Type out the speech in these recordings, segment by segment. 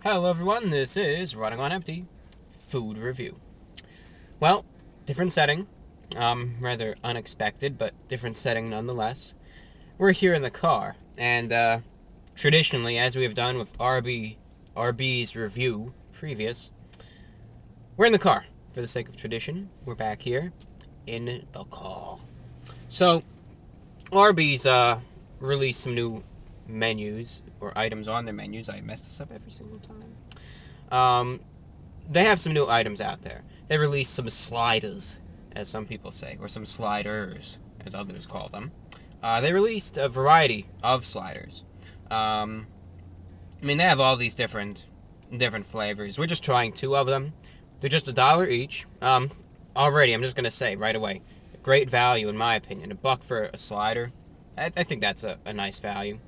Hello everyone, this is Running on Empty Food Review. Well, different setting, rather unexpected, but different setting nonetheless. We're here in the car, and traditionally, as we have done with Arby's review previous, we're in the car. For the sake of tradition, we're back here in the car. So, Arby's released some new menus or items on their menus. I mess this up every single time. They have some new items out there. They released some sliders, as some people say, or some sliders, as others call them. They released a variety of sliders. They have all these different flavors. We're just trying two of them. They're just $1 each. Already, I'm just gonna say right away, great value in my opinion. $1 for a slider. I think that's a nice value.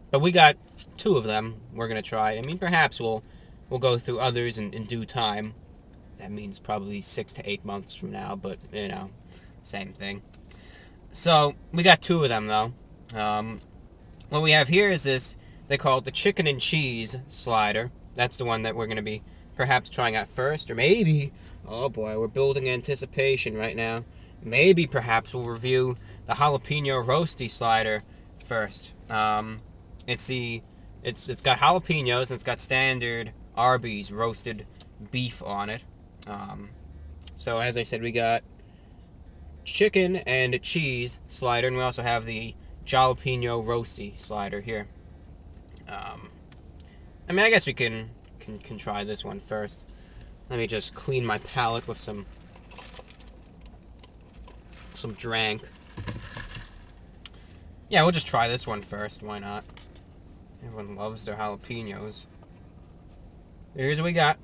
But we got two of them we're going to try. Perhaps we'll go through others in due time. That means probably 6 to 8 months from now, but, same thing. So, we got two of them, though. What we have here is this, they call it the chicken and cheese slider. That's the one that we're going to be perhaps trying out first, or maybe, oh boy, we're building anticipation right now. Maybe, perhaps, we'll review the Jalapeno Roasty slider first. It's got jalapenos and it's got standard Arby's roasted beef on it. So as I said, we got chicken and cheese slider, and we also have the Jalapeno Roasty slider here. I guess we can try this one first. Let me just clean my palate with some drink. Yeah, we'll just try this one first. Why not? Everyone loves their jalapenos. Here's what we got.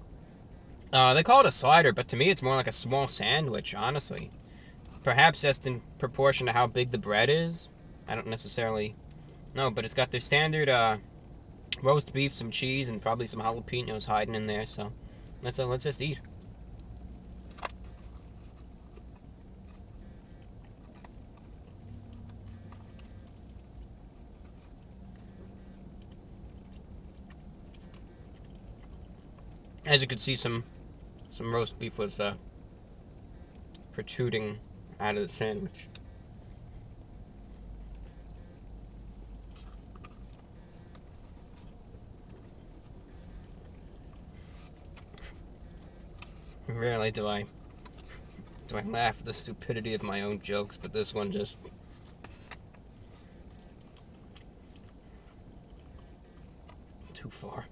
They call it a slider, but to me it's more like a small sandwich, honestly. Perhaps just in proportion to how big the bread is. I don't necessarily know, but it's got their standard roast beef, some cheese, and probably some jalapenos hiding in there. So let's just eat. As you can see, some roast beef was protruding out of the sandwich. Rarely do I laugh at the stupidity of my own jokes, but this one just too far.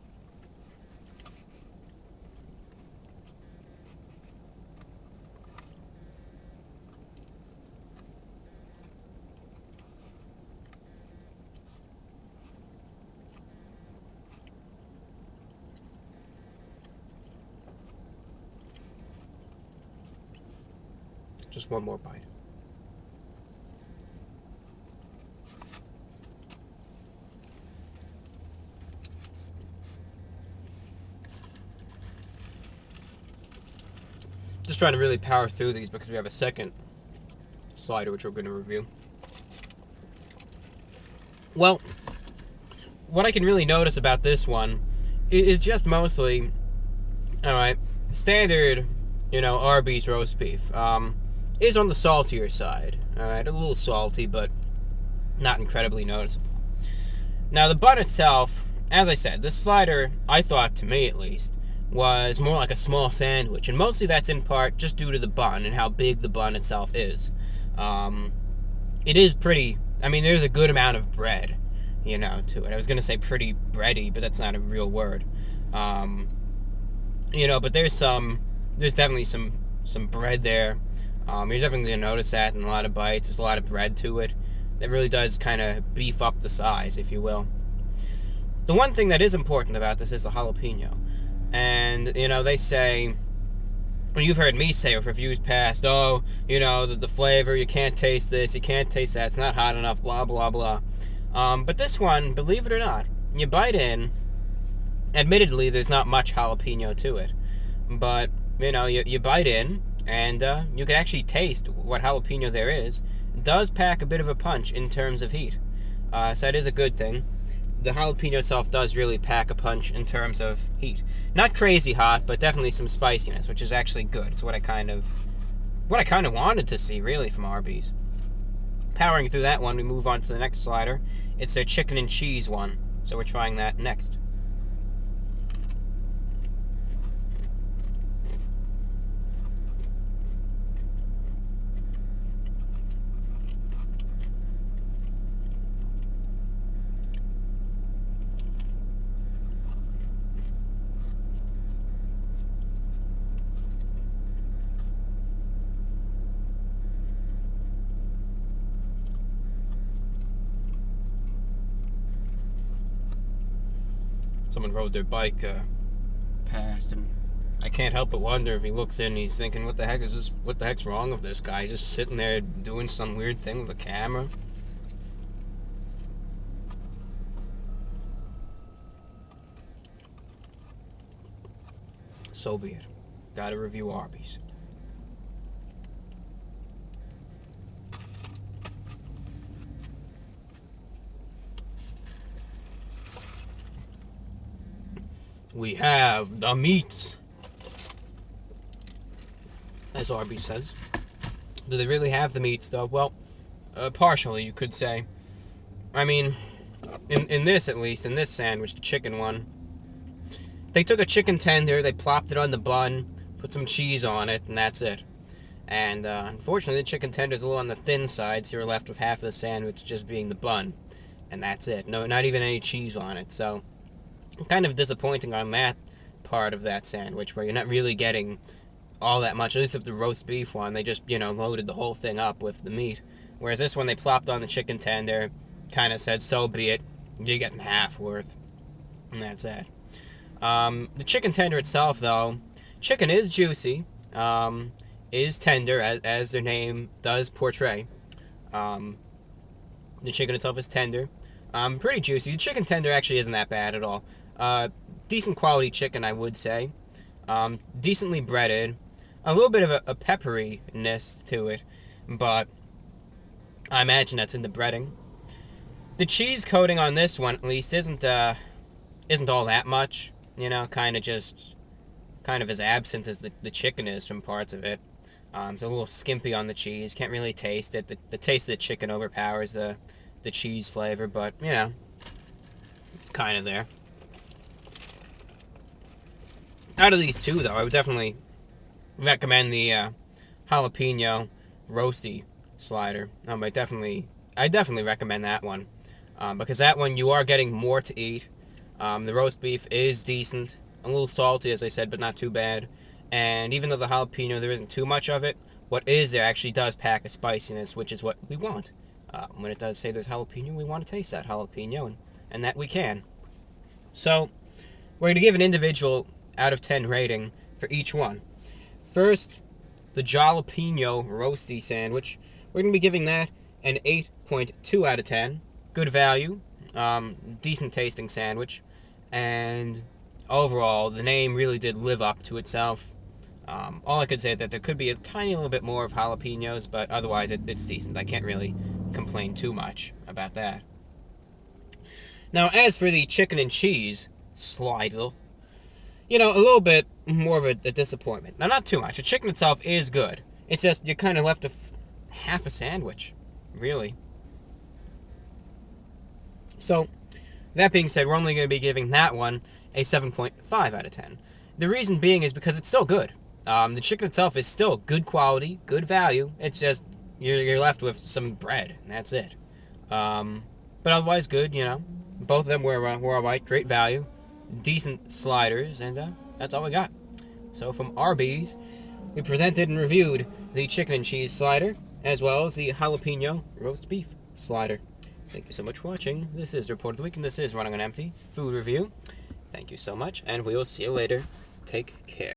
Just one more bite. Just trying to really power through these because we have a second slider which we're going to review. Well, what I can really notice about this one is just mostly, alright, standard, Arby's roast beef. Is on the saltier side. Alright, a little salty, but not incredibly noticeable. Now, the bun itself, as I said, this slider, I thought, to me at least, was more like a small sandwich. And mostly that's in part just due to the bun and how big the bun itself is. It is pretty, there's a good amount of bread, to it. I was going to say pretty bready, but that's not a real word. But there's definitely some bread there. You're definitely going to notice that in a lot of bites. There's a lot of bread to it. That really does kind of beef up the size, if you will. The one thing that is important about this is the jalapeno. And, they say, well, you've heard me say with reviews past, the flavor, you can't taste this, you can't taste that, it's not hot enough, blah, blah, blah. But this one, believe it or not, you bite in, admittedly, there's not much jalapeno to it. But, you bite in, and you can actually taste what jalapeno there is. It does pack a bit of a punch in terms of heat. So that is a good thing. the jalapeno itself does really pack a punch in terms of heat. Not crazy hot, but definitely some spiciness, which is actually good. It's what I kind of wanted to see, really, from Arby's. Powering through that one, we move on to the next slider. It's their chicken and cheese one, so we're trying that next. Someone rode their bike past him. I can't help but wonder if he looks in and he's thinking, what the heck is this? What the heck's wrong with this guy? He's just sitting there doing some weird thing with a camera. So be it. Gotta review Arby's. We have the meats, as Arby says. Do they really have the meats, though? Well, partially, you could say. I mean, in this, at least, in this sandwich, the chicken one, they took a chicken tender, they plopped it on the bun, put some cheese on it, and that's it. And unfortunately, the chicken tender is a little on the thin side, so you're left with half of the sandwich just being the bun. And that's it. No, not even any cheese on it, so kind of disappointing on that part of that sandwich, where you're not really getting all that much. At least of the roast beef one, they just, loaded the whole thing up with the meat. Whereas this one, they plopped on the chicken tender, kind of said, so be it, you're getting half worth. And that's it. The chicken tender itself, though, chicken is juicy, is tender, as their name does portray. The chicken itself is tender. Pretty juicy. The chicken tender actually isn't that bad at all. Decent quality chicken, I would say. Decently breaded. A little bit of a pepperiness to it, but I imagine that's in the breading. The cheese coating on this one, at least, isn't all that much. Kind of as absent as the chicken is from parts of it. It's a little skimpy on the cheese. Can't really taste it. The taste of the chicken overpowers the cheese flavor, but, it's kind of there. Out of these two, though, I would definitely recommend the jalapeno roasty slider. I definitely recommend that one, because that one you are getting more to eat. The roast beef is decent, a little salty, as I said, but not too bad. And even though the jalapeno, there isn't too much of it, what is there actually does pack a spiciness, which is what we want. When it does say there's jalapeno, we want to taste that jalapeno, and that we can. So, we're going to give an individual out of 10 rating for each one. First, the Jalapeno Roasty sandwich. We're going to be giving that an 8.2 out of 10. Good value, decent tasting sandwich, and overall, the name really did live up to itself. All I could say is that there could be a tiny little bit more of jalapenos, but otherwise it's decent. I can't really complain too much about that. Now, as for the chicken and cheese slider, a little bit more of a disappointment. Now, not too much. The chicken itself is good. It's just you're kind of left with half a sandwich, really. So, that being said, we're only going to be giving that one a 7.5 out of 10. The reason being is because it's still good. The chicken itself is still good quality, good value. It's just you're left with some bread, and that's it. But otherwise good, Both of them were all right, great value, decent sliders, and that's all we got. So from Arby's, we presented and reviewed the chicken and cheese slider, as well as the jalapeno roast beef slider. Thank you so much for watching. This is the Report of the Week, and this is Running on Empty Food Review. Thank you so much, and we will see you later. Take care.